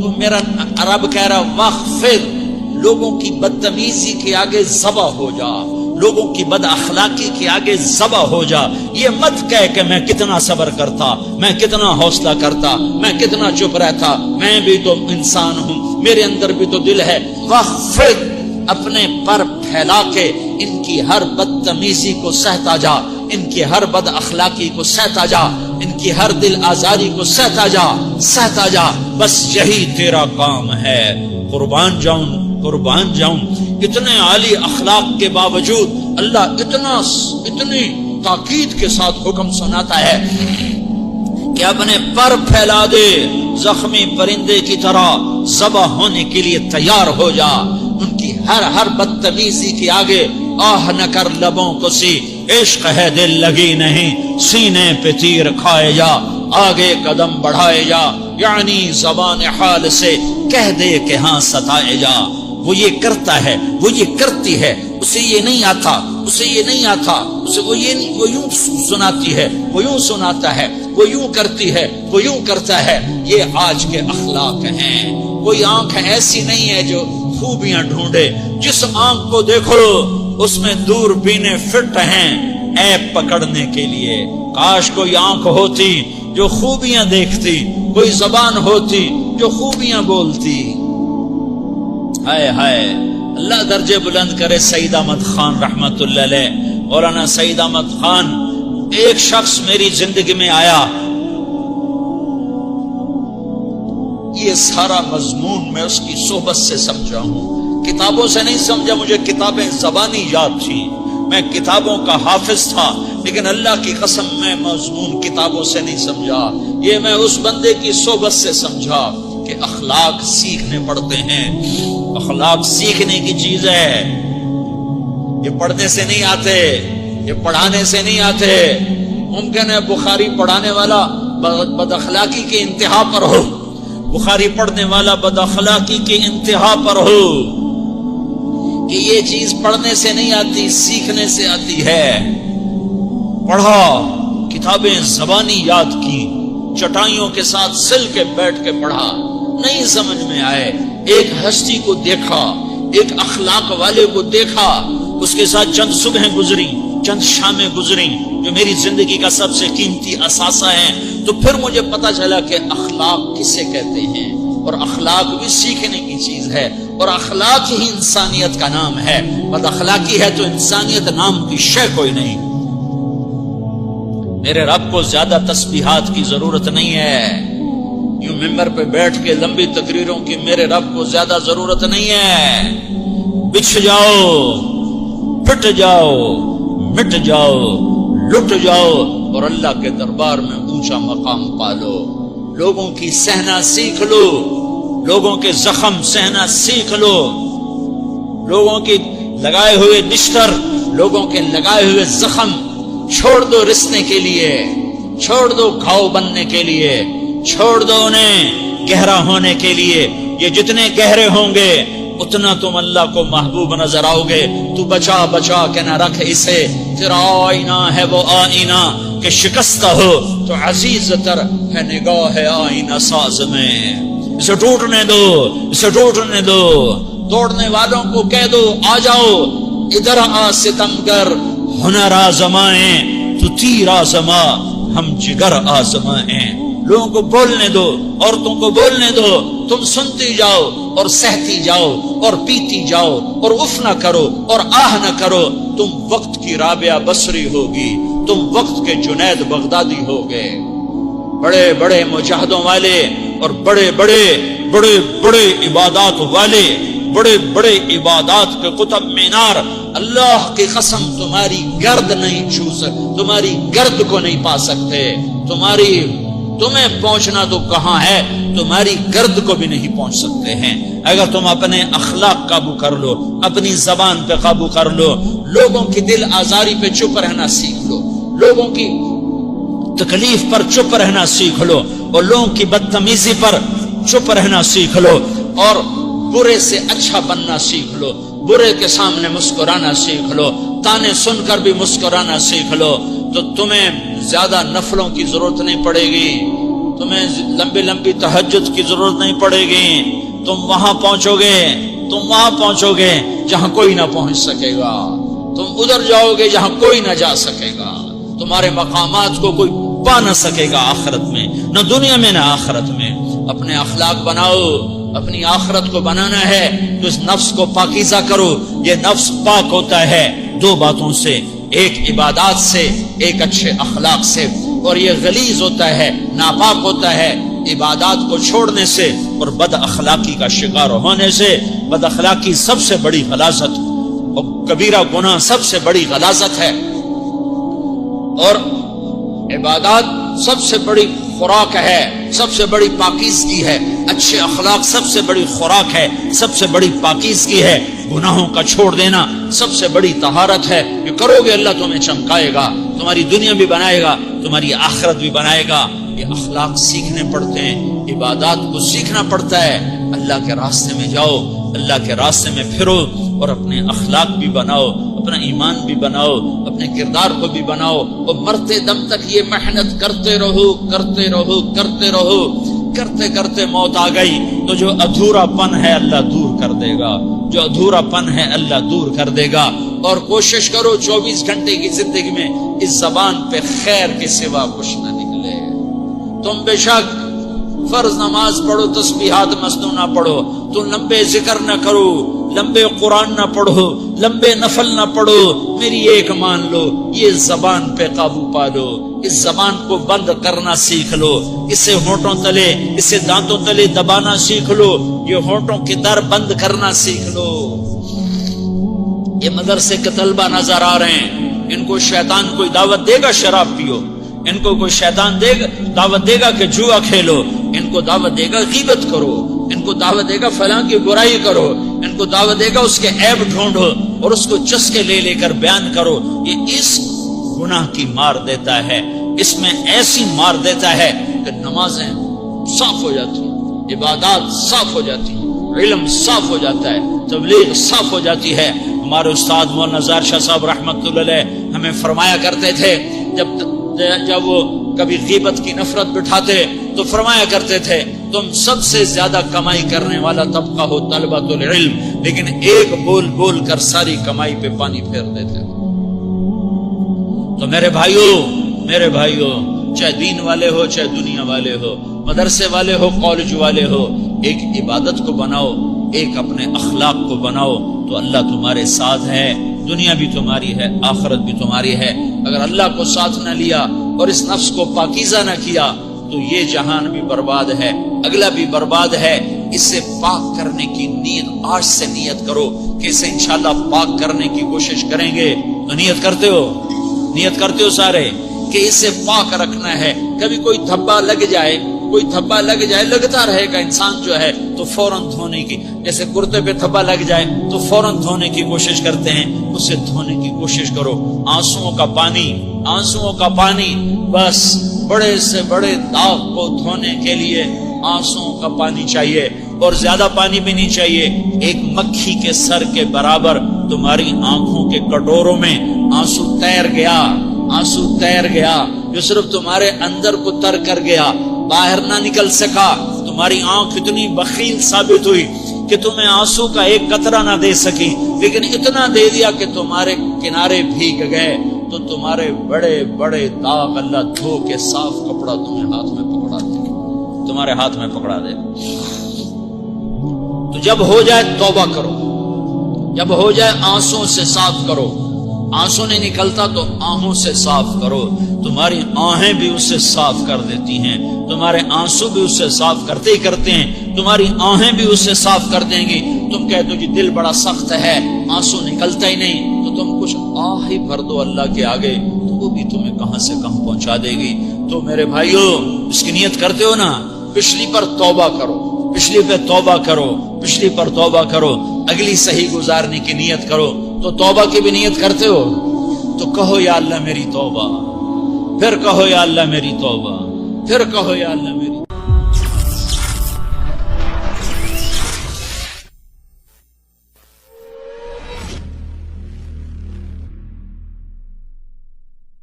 تو میرا رب کہہ رہا وَخْفِضْ، لوگوں کی بدتمیزی کے آگے ذبح ہو جا، لوگوں کی بد اخلاقی کے آگے ذبح ہو جا. یہ مت کہہ کہ میں کتنا صبر کرتا، میں کتنا حوصلہ کرتا، میں کتنا چپ رہتا، میں بھی تو انسان ہوں، میرے اندر بھی تو دل ہے. وَخْفِضْ، اپنے پر پھیلا کے ان کی ہر بدتمیزی کو سہتا جا، ان کی ہر بد اخلاقی کو سہتا جا، ان کی ہر دل آزاری کو سہتا جا، سہتا جا. بس یہی تیرا کام ہے. قربان جاؤں. اتنے عالی اخلاق کے باوجود اللہ اتنی تاکید کے ساتھ حکم سناتا ہے کہ اپنے پر پھیلا دے، زخمی پرندے کی طرح ذبح ہونے کے لیے تیار ہو جا. ان کی ہر بدتمیزی کے آگے آہ نہ کر لبوں کو سی، عشق ہے دل لگی نہیں، سینے پہ تیر کھائے جا، آگے قدم بڑھائے جا، یعنی زبان حال سے کہہ دے کہ ہاں ستائے جا. وہ یہ کرتا ہے، وہ یہ کرتی ہے، اسے یہ نہیں آتا، اسے یہ نہیں آتا، اسے وہ یوں سناتی ہے، وہ یوں سناتا ہے، وہ یوں کرتی ہے، وہ یوں کرتا ہے. یہ آج کے اخلاق ہیں. کوئی آنکھ ایسی نہیں ہے جو خوبیاں ڈھونڈے. جس آنکھ کو دیکھو اس میں دوربینیں فٹ ہیں عیب پکڑنے کے لیے. کاش کوئی آنکھ ہوتی جو خوبیاں دیکھتی، کوئی زبان ہوتی جو خوبیاں بولتی. ہائے ہائے، اللہ درجے بلند کرے. سعید احمد خان رحمت اللہ علیہ، مولانا سعید احمد خان، ایک شخص میری زندگی میں آیا. یہ سارا مضمون میں اس کی صحبت سے سمجھا ہوں، کتابوں سے نہیں سمجھا. مجھے کتابیں زبانی یاد تھی، میں کتابوں کا حافظ تھا، لیکن اللہ کی قسم میں مضمون کتابوں سے نہیں سمجھا. یہ میں اس بندے کی صحبت سے سمجھا کہ اخلاق سیکھنے پڑتے ہیں. اخلاق سیکھنے کی چیز ہے، یہ پڑھنے سے نہیں آتے، یہ پڑھانے سے نہیں آتے. ممکن ہے بخاری پڑھانے والا بد اخلاقی کے انتہا پر ہو، بخاری پڑھنے والا بد اخلاقی کے انتہا پر ہو، کہ یہ چیز پڑھنے سے نہیں آتی، سیکھنے سے آتی ہے. پڑھا، کتابیں زبانی یاد کی، چٹائیوں کے ساتھ سل کے بیٹھ کے پڑھا، نہیں سمجھ میں آئے. ایک ہستی کو دیکھا، ایک اخلاق والے کو دیکھا، اس کے ساتھ چند صبحیں گزری، چند شامیں گزری جو میری زندگی کا سب سے قیمتی اثاثہ ہیں. تو پھر مجھے پتا چلا کہ اخلاق کسے کہتے ہیں، اور اخلاق بھی سیکھنے کی چیز ہے، اور اخلاق ہی انسانیت کا نام ہے. بد اخلاقی ہے تو انسانیت نام کی شے کوئی نہیں. میرے رب کو زیادہ تسبیحات کی ضرورت نہیں ہے. یوں ممبر پہ بیٹھ کے لمبی تقریروں کی میرے رب کو زیادہ ضرورت نہیں ہے. بچھ جاؤ، پھٹ جاؤ، مٹ جاؤ، لٹ جاؤ، اور اللہ کے دربار میں اونچا مقام پالو. لوگوں کی سہنا سیکھ لو، لوگوں کے زخم سہنا سیکھ لو، لوگوں کی لگائے ہوئے نشتر، لوگوں کے لگائے ہوئے زخم چھوڑ دو رسنے کے لیے، چھوڑ دو گھاؤ بننے کے لیے، چھوڑ دو انہیں گہرا ہونے کے لیے. یہ جتنے گہرے ہوں گے اتنا تم اللہ کو محبوب نظر آؤ گے. تو بچا بچا کے نہ رکھ اسے، تیرا آئینہ ہے وہ آئینہ کہ شکستہ ہو تو عزیز تر ہے نگاہ آئینہ ساز میں. اسے ٹوٹنے دو، اسے ٹوٹنے دو. توڑنے والوں کو کہہ دو آ جاؤ ادھر آ ستمگر، ہنر آزمائیں تو تیر آزما، ہم جگر آزمائیں. لوگوں کو بولنے دو، عورتوں کو بولنے دو، تم سنتی جاؤ اور سہتی جاؤ اور پیتی جاؤ اور اف نہ کرو اور آہ نہ کرو. تم وقت کی رابعہ بصری ہوگی، تم وقت کے جنید بغدادی ہوگے. بڑے بڑے مجاہدوں والے اور بڑے بڑے بڑے بڑے عبادات والے، بڑے بڑے عبادات کے قطب مینار، اللہ کی قسم تمہاری گرد نہیں چھو سکتے، تمہاری گرد کو نہیں پا سکتے. تمہیں پہنچنا تو کہاں ہے، تمہاری گرد کو بھی نہیں پہنچ سکتے ہیں. اگر تم اپنے اخلاق قابو کر لو، اپنی زبان پہ قابو کر لو، لوگوں کی دل آزاری پہ چپ رہنا سیکھ لو، لوگوں کی تکلیف پر چپ رہنا سیکھ لو، اور لوگوں کی بدتمیزی پر چپ رہنا سیکھ لو، اور برے سے اچھا بننا سیکھ لو، برے کے سامنے مسکرانا سیکھ لو، تانے سن کر بھی مسکرانا سیکھ لو، تو تمہیں زیادہ نفلوں کی ضرورت نہیں پڑے گی. تمہیں لمبی لمبی تہجد کی ضرورت نہیں پڑے گی. تم وہاں پہنچو گے جہاں کوئی نہ پہنچ سکے گا. تم ادھر جاؤ گے جہاں کوئی نہ جا سکے گا. تمہارے مقامات کو کوئی پا نہ سکے گا آخرت میں، نہ دنیا میں نہ آخرت میں. اپنے اخلاق بناؤ. اپنی آخرت کو بنانا ہے تو اس نفس کو پاکیزہ کرو. یہ نفس پاک ہوتا ہے دو باتوں سے، ایک عبادات سے، ایک اچھے اخلاق سے. اور یہ غلیظ ہوتا ہے، ناپاک ہوتا ہے عبادات کو چھوڑنے سے اور بد اخلاقی کا شکار ہونے سے. بد اخلاقی سب سے بڑی غلاظت اور کبیرہ گناہ سب سے بڑی غلاظت ہے، اور عبادات سب سے بڑی خوراک ہے، سب سے بڑی پاکیزگی ہے. اچھے اخلاق سب سے بڑی خوراک ہے، سب سے بڑی پاکیزگی ہے. گناہوں کا چھوڑ دینا سب سے بڑی طہارت ہے. یہ کرو گے اللہ تمہیں چمکائے گا، تمہاری دنیا بھی بنائے گا، تمہاری آخرت بھی بنائے گا. یہ اخلاق سیکھنے پڑتے ہیں، عبادات کو سیکھنا پڑتا ہے. اللہ کے راستے میں جاؤ، اللہ کے راستے میں پھرو اور اپنے اخلاق بھی بناؤ، اپنا ایمان بھی بناؤ، اپنے کردار کو بھی بناؤ. اور مرتے دم تک یہ محنت کرتے رہو کرتے رہو کرتے رہو. کرتے کرتے موت آ گئی تو جو ادھورا پن ہے اللہ دور کر دے گا، جو ادھورا پن ہے اللہ دور کر دے گا. اور کوشش کرو 24 گھنٹے کی زندگی میں اس زبان پہ خیر کے سوا کچھ نہ نکلے. تم بے شک فرض نماز پڑھو، تسبیحات مسنونہ پڑھو، تو لمبے ذکر نہ کرو، لمبے قرآن نہ پڑھو، لمبے نفل نہ پڑھو. میری ایک مان لو، یہ زبان پہ قابو پا لو. اس زبان کو بند کرنا سیکھ لو. اسے ہونٹوں تلے، اسے دانتوں تلے دبانا سیکھ لو. یہ ہونٹوں کے در بند کرنا سیکھ لو. یہ مدرسے کے طلبہ نظر آ رہے ہیں، ان کو شیطان کوئی دعوت دے گا شراب پیو، ان کو کوئی شیطان دعوت دے گا کہ جوا کھیلو، ان کو دعوت دے گا غیبت کرو، ان کو دعوت دے گا فلاں کی برائی کرو، ان کو دعوت دے گا اس کے عیب ڈھونڈو اور اس کو چسکے لے لے کر بیان کرو. یہ اس گناہ کی مار دیتا ہے، اس میں ایسی مار دیتا ہے کہ نمازیں صاف ہو جاتی ہیں، عبادات صاف ہو جاتی ہیں، علم صاف ہو جاتا ہے، تبلیغ صاف ہو جاتی ہے. ہمارے استاد مولانا زار شاہ صاحب رحمت اللہ علیہ ہمیں فرمایا کرتے تھے، جب وہ کبھی غیبت کی نفرت بٹھاتے تو فرمایا کرتے تھے تم سب سے زیادہ کمائی کرنے والا طبقہ ہو طلبۃ العلم، لیکن ایک بول بول کر ساری کمائی پہ پانی پھیر دیتے. تو میرے بھائیوں چاہے دین والے ہو چاہے دنیا والے ہو، مدرسے والے ہو کالج والے ہو، ایک عبادت کو بناؤ، ایک اپنے اخلاق کو بناؤ تو اللہ تمہارے ساتھ ہے. دنیا بھی تمہاری ہے، آخرت بھی تمہاری ہے. اگر اللہ کو ساتھ نہ لیا اور اس نفس کو پاکیزہ نہ کیا تو یہ جہان بھی برباد ہے، اگلا بھی برباد ہے. اسے پاک کرنے کی نیت آج سے نیت کرو کہ اسے انشاءاللہ پاک کرنے کی کوشش کریں گے. تو نیت کرتے ہو سارے کہ اسے پاک رکھنا ہے. کبھی کوئی دھبا لگ جائے لگتا رہے گا انسان جو ہے تو فوراً دھونے کی، جیسے کرتے پہ دھبا لگ جائے تو فوراً دھونے کی کوشش کرتے ہیں، اسے دھونے کی کوشش کرو. آنسوؤں کا پانی بس بڑے سے بڑے داغ کو دھونے کے لیے آنسوؤں کا پانی چاہیے، اور زیادہ پانی بھی نہیں چاہیے. ایک مکھی کے سر کے برابر تمہاری آنکھوں کے کٹوروں میں آنسو تیر گیا جو صرف تمہارے اندر کو تر کر گیا، باہر نہ نکل سکا. تمہاری آنکھ اتنی بخیل ثابت ہوئی کہ تمہیں آنسو کا ایک قطرہ نہ دے سکی، لیکن اتنا دے دیا کہ تمہارے کنارے بھیگ گئے. تو تمہارے بڑے بڑے داغ اللہ دھو کے صاف کپڑا تمہیں تمہارے ہاتھ میں پکڑا دے. تو جب ہو جائے توبہ کرو، جب ہو جائے آنسوں سے صاف کرو. آنسو نہیں نکلتا تو آہوں سے صاف کرو. تمہاری آہیں بھی اسے صاف کر دیتی ہیں، تمہارے آنسو بھی اسے صاف کرتے ہیں، تمہاری آہیں بھی اسے صاف کر دیں گی. تم کہتے ہو جی دل بڑا سخت ہے، آنسو نکلتا ہی نہیں، تو تم کچھ آہ ہی بھر دو اللہ کے آگے، تو وہ بھی تمہیں کہاں سے کہاں پہنچا دے گی. تو میرے بھائیو اس کی نیت کرتے ہو نا، پچھلی پر توبہ کرو، پچھلی پہ توبہ کرو، پچھلی پر توبہ کرو، اگلی صحیح گزارنے کی نیت کرو. تو توبہ کی بھی نیت کرتے ہو تو کہو یا اللہ میری توبہ، پھر کہو یا اللہ میری توبہ، پھر کہو یا اللہ میری